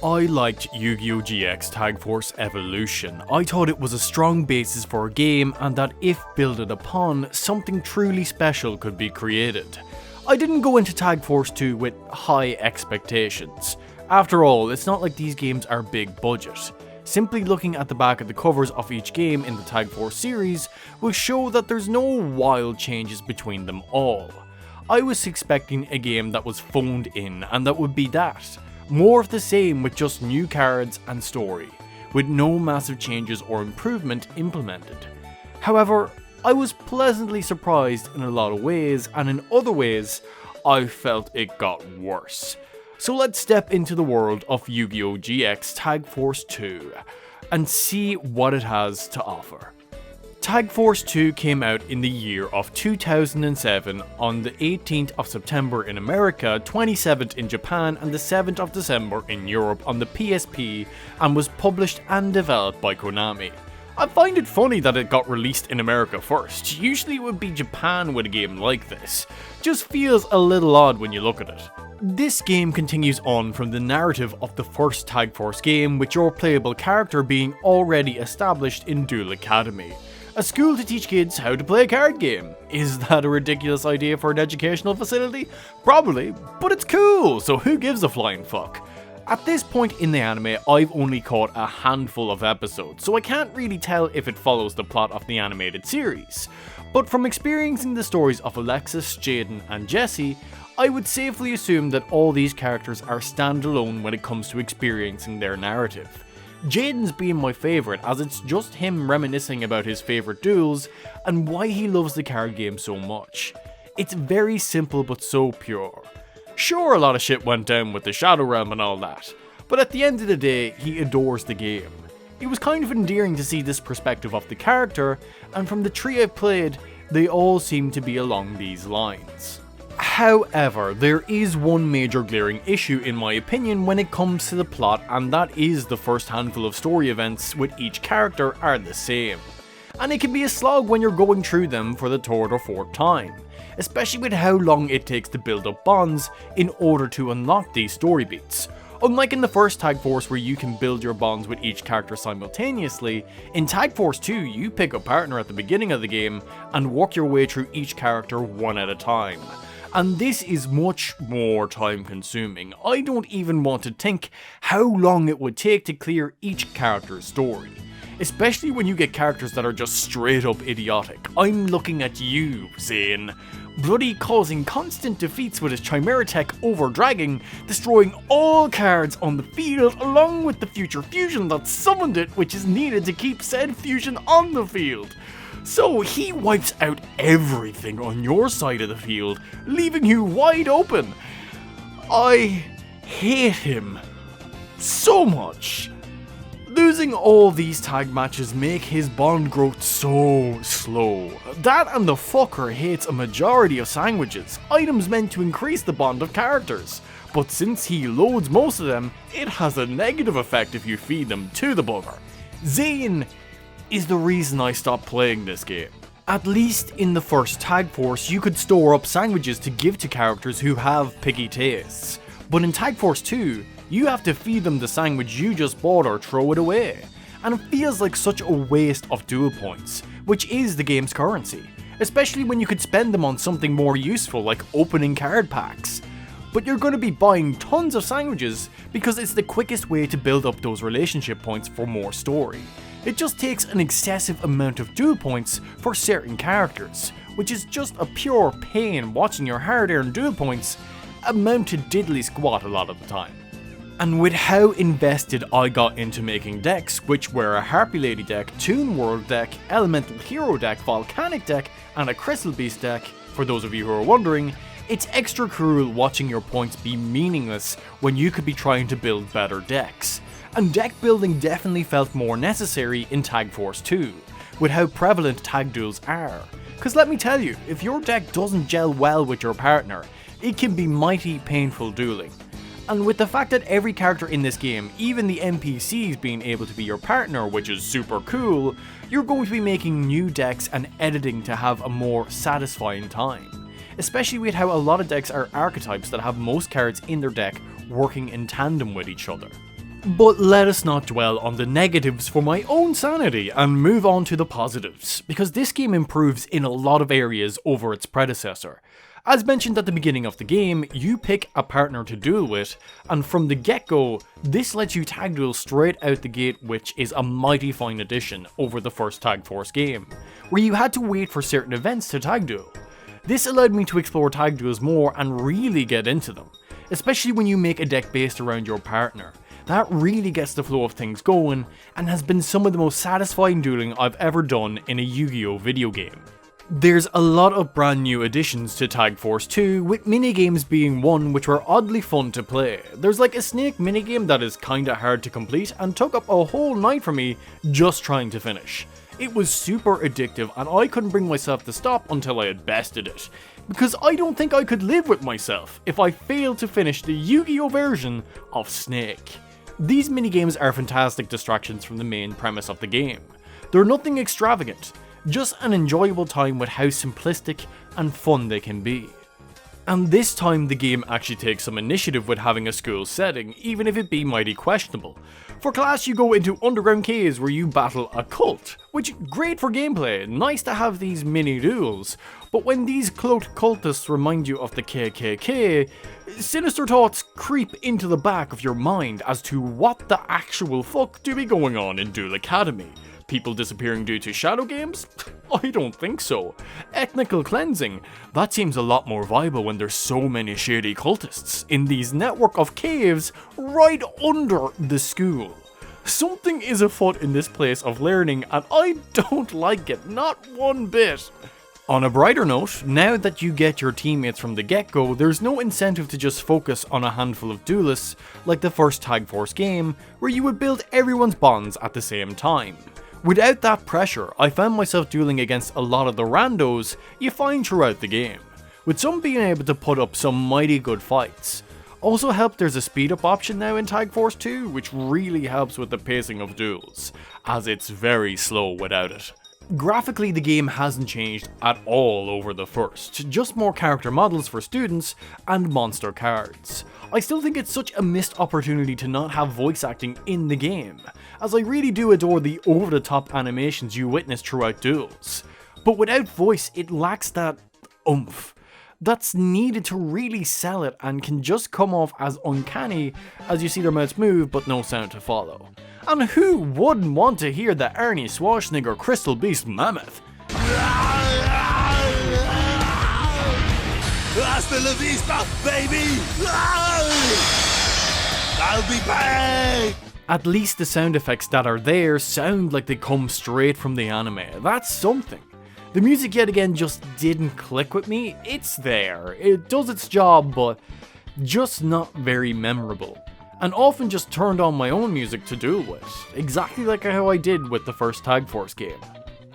I liked Yu-Gi-Oh! GX Tag Force Evolution. I thought it was a strong basis for a game and that if builded upon, something truly special could be created. I didn't go into Tag Force 2 with high expectations. After all, it's not like these games are big budget. Simply looking at the back of the covers of each game in the Tag Force series will show that there's no wild changes between them all. I was expecting a game that was phoned in and that would be that. More of the same with just new cards and story, with no massive changes or improvement implemented. However, I was pleasantly surprised in a lot of ways, and in other ways, I felt it got worse. So let's step into the world of Yu-Gi-Oh! GX Tag Force 2 and see what it has to offer. Tag Force 2 came out in the year of 2007 on the 18th of September in America, 27th in Japan and the 7th of December in Europe on the PSP and was published and developed by Konami. I find it funny that it got released in America first. Usually it would be Japan with a game like this. Just feels a little odd when you look at it. This game continues on from the narrative of the first Tag Force game, with your playable character being already established in Duel Academy. A school to teach kids how to play a card game. Is that a ridiculous idea for an educational facility? Probably, but it's cool, so who gives a flying fuck? At this point in the anime, I've only caught a handful of episodes, so I can't really tell if it follows the plot of the animated series. But from experiencing the stories of Alexis, Jaden, and Jesse, I would safely assume that all these characters are standalone when it comes to experiencing their narrative. Jaden's being my favourite, as it's just him reminiscing about his favourite duels and why he loves the card game so much. It's very simple but so pure. Sure, a lot of shit went down with the Shadow Realm and all that, but at the end of the day, he adores the game. It was kind of endearing to see this perspective of the character, and from the three I've played, they all seem to be along these lines. However, there is one major glaring issue in my opinion when it comes to the plot, and that is the first handful of story events with each character are the same. And it can be a slog when you're going through them for the third or fourth time, especially with how long it takes to build up bonds in order to unlock these story beats. Unlike in the first Tag Force where you can build your bonds with each character simultaneously, in Tag Force 2 you pick a partner at the beginning of the game and work your way through each character one at a time. And this is much more time consuming. I don't even want to think how long it would take to clear each character's story. Especially when you get characters that are just straight up idiotic. I'm looking at you, Zane. Bloody causing constant defeats with his Chimera tech over dragging, destroying all cards on the field along with the future fusion that summoned it, which is needed to keep said fusion on the field. So he wipes out everything on your side of the field, leaving you wide open. I hate him so much. Losing all these tag matches make his bond growth so slow. That and the fucker hates a majority of sandwiches, items meant to increase the bond of characters. But since he loads most of them, it has a negative effect if you feed them to the bugger. Zane is the reason I stopped playing this game. At least in the first Tag Force, you could store up sandwiches to give to characters who have picky tastes. But in Tag Force 2, you have to feed them the sandwich you just bought or throw it away. And it feels like such a waste of duel points, which is the game's currency, especially when you could spend them on something more useful like opening card packs. But you're going to be buying tons of sandwiches because it's the quickest way to build up those relationship points for more story. It just takes an excessive amount of duel points for certain characters, which is just a pure pain watching your hard-earned duel points amount to diddly squat a lot of the time. And with how invested I got into making decks, which were a Harpy Lady deck, Toon World deck, Elemental Hero deck, Volcanic deck, and a Crystal Beast deck, for those of you who are wondering, it's extra cruel watching your points be meaningless when you could be trying to build better decks. And deck building definitely felt more necessary in Tag Force 2, with how prevalent tag duels are. Cause let me tell you, if your deck doesn't gel well with your partner, it can be mighty painful dueling. And with the fact that every character in this game, even the NPCs being able to be your partner, which is super cool, you're going to be making new decks and editing to have a more satisfying time. Especially with how a lot of decks are archetypes that have most cards in their deck working in tandem with each other. But let us not dwell on the negatives for my own sanity and move on to the positives, because this game improves in a lot of areas over its predecessor. As mentioned at the beginning of the game, you pick a partner to duel with, and from the get-go, this lets you tag duel straight out the gate, which is a mighty fine addition over the first Tag Force game, where you had to wait for certain events to tag duel. This allowed me to explore tag duels more and really get into them, especially when you make a deck based around your partner. That really gets the flow of things going, and has been some of the most satisfying dueling I've ever done in a Yu-Gi-Oh video game. There's a lot of brand new additions to Tag Force 2, with minigames being one which were oddly fun to play. There's like a snake minigame that is kinda hard to complete and took up a whole night for me just trying to finish. It was super addictive and I couldn't bring myself to stop until I had bested it, because I don't think I could live with myself if I failed to finish the Yu-Gi-Oh version of Snake. These minigames are fantastic distractions from the main premise of the game. They're nothing extravagant, just an enjoyable time with how simplistic and fun they can be. And this time the game actually takes some initiative with having a school setting, even if it be mighty questionable. For class you go into underground caves where you battle a cult, which great for gameplay, nice to have these mini duels, but when these cloaked cultists remind you of the KKK, sinister thoughts creep into the back of your mind as to what the actual fuck do be going on in Duel Academy. People disappearing due to shadow games? I don't think so. Ethnical cleansing? That seems a lot more viable when there's so many shady cultists in these network of caves right under the school. Something is afoot in this place of learning and I don't like it, not one bit. On a brighter note, now that you get your teammates from the get-go, there's no incentive to just focus on a handful of duelists like the first Tag Force game, where you would build everyone's bonds at the same time. Without that pressure, I found myself dueling against a lot of the randos you find throughout the game, with some being able to put up some mighty good fights. Also helped there's a speed up option now in Tag Force 2, which really helps with the pacing of duels, as it's very slow without it. Graphically the game hasn't changed at all over the first, just more character models for students and monster cards. I still think it's such a missed opportunity to not have voice acting in the game, as I really do adore the over-the-top animations you witness throughout duels. But without voice it lacks that oomph that's needed to really sell it and can just come off as uncanny as you see their mouths move but no sound to follow. And who wouldn't want to hear the Ernie Schwarzenegger Crystal Beast Mammoth? Hasta la vista, baby! I'll be back! At least the sound effects that are there sound like they come straight from the anime. That's something. The music yet again just didn't click with me. It's there, it does its job, but just not very memorable. And often just turned on my own music to duel with, exactly like how I did with the first Tag Force game.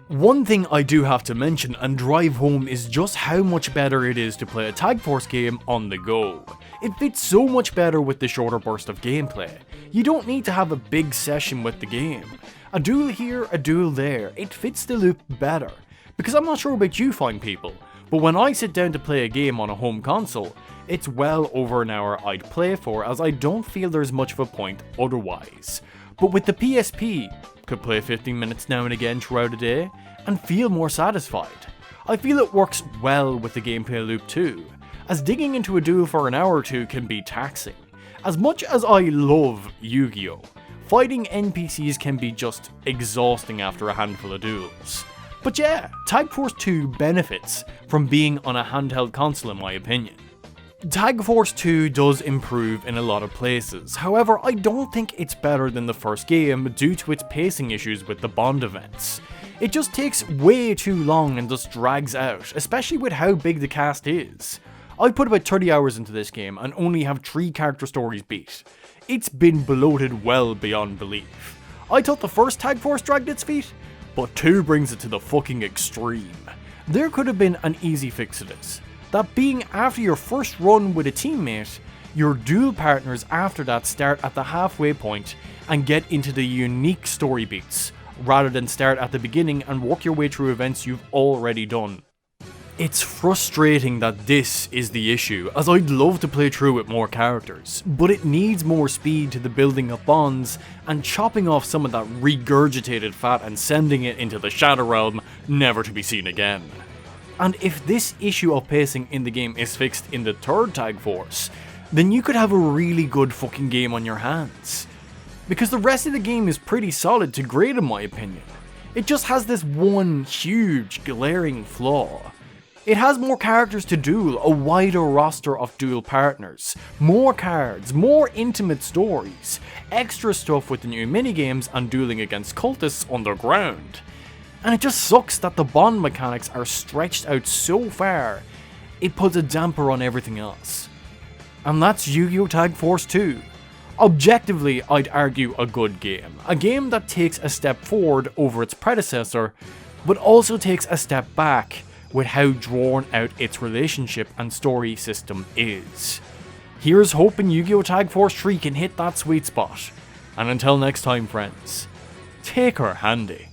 One thing I do have to mention and drive home is just how much better it is to play a Tag Force game on the go. It fits so much better with the shorter burst of gameplay. You don't need to have a big session with the game. A duel here, a duel there, it fits the loop better. Because I'm not sure about you fine people, but when I sit down to play a game on a home console, it's well over an hour I'd play for, as I don't feel there's much of a point otherwise. But with the PSP, could play 15 minutes now and again throughout a day, and feel more satisfied. I feel it works well with the gameplay loop too, as digging into a duel for an hour or two can be taxing. As much as I love Yu-Gi-Oh!, fighting NPCs can be just exhausting after a handful of duels. But yeah, Tag Force 2 benefits from being on a handheld console in my opinion. Tag Force 2 does improve in a lot of places, however I don't think it's better than the first game due to its pacing issues with the Bond events. It just takes way too long and just drags out, especially with how big the cast is. I put about 30 hours into this game and only have 3 character stories beat. It's been bloated well beyond belief. I thought the first Tag Force dragged its feet, but 2 brings it to the fucking extreme. There could have been an easy fix to this. That being after your first run with a teammate, your duel partners after that start at the halfway point and get into the unique story beats, rather than start at the beginning and work your way through events you've already done. It's frustrating that this is the issue, as I'd love to play through with more characters, but it needs more speed to the building of bonds and chopping off some of that regurgitated fat and sending it into the Shadow Realm, never to be seen again. And if this issue of pacing in the game is fixed in the third Tag Force, then you could have a really good fucking game on your hands. Because the rest of the game is pretty solid to great in my opinion. It just has this one huge glaring flaw. It has more characters to duel, a wider roster of duel partners, more cards, more intimate stories, extra stuff with the new minigames and dueling against cultists underground. And it just sucks that the bond mechanics are stretched out so far, it puts a damper on everything else. And that's Yu-Gi-Oh! Tag Force 2. Objectively, I'd argue a good game. A game that takes a step forward over its predecessor, but also takes a step back with how drawn out its relationship and story system is. Here's hoping Yu-Gi-Oh! Tag Force 3 can hit that sweet spot. And until next time friends, take her handy.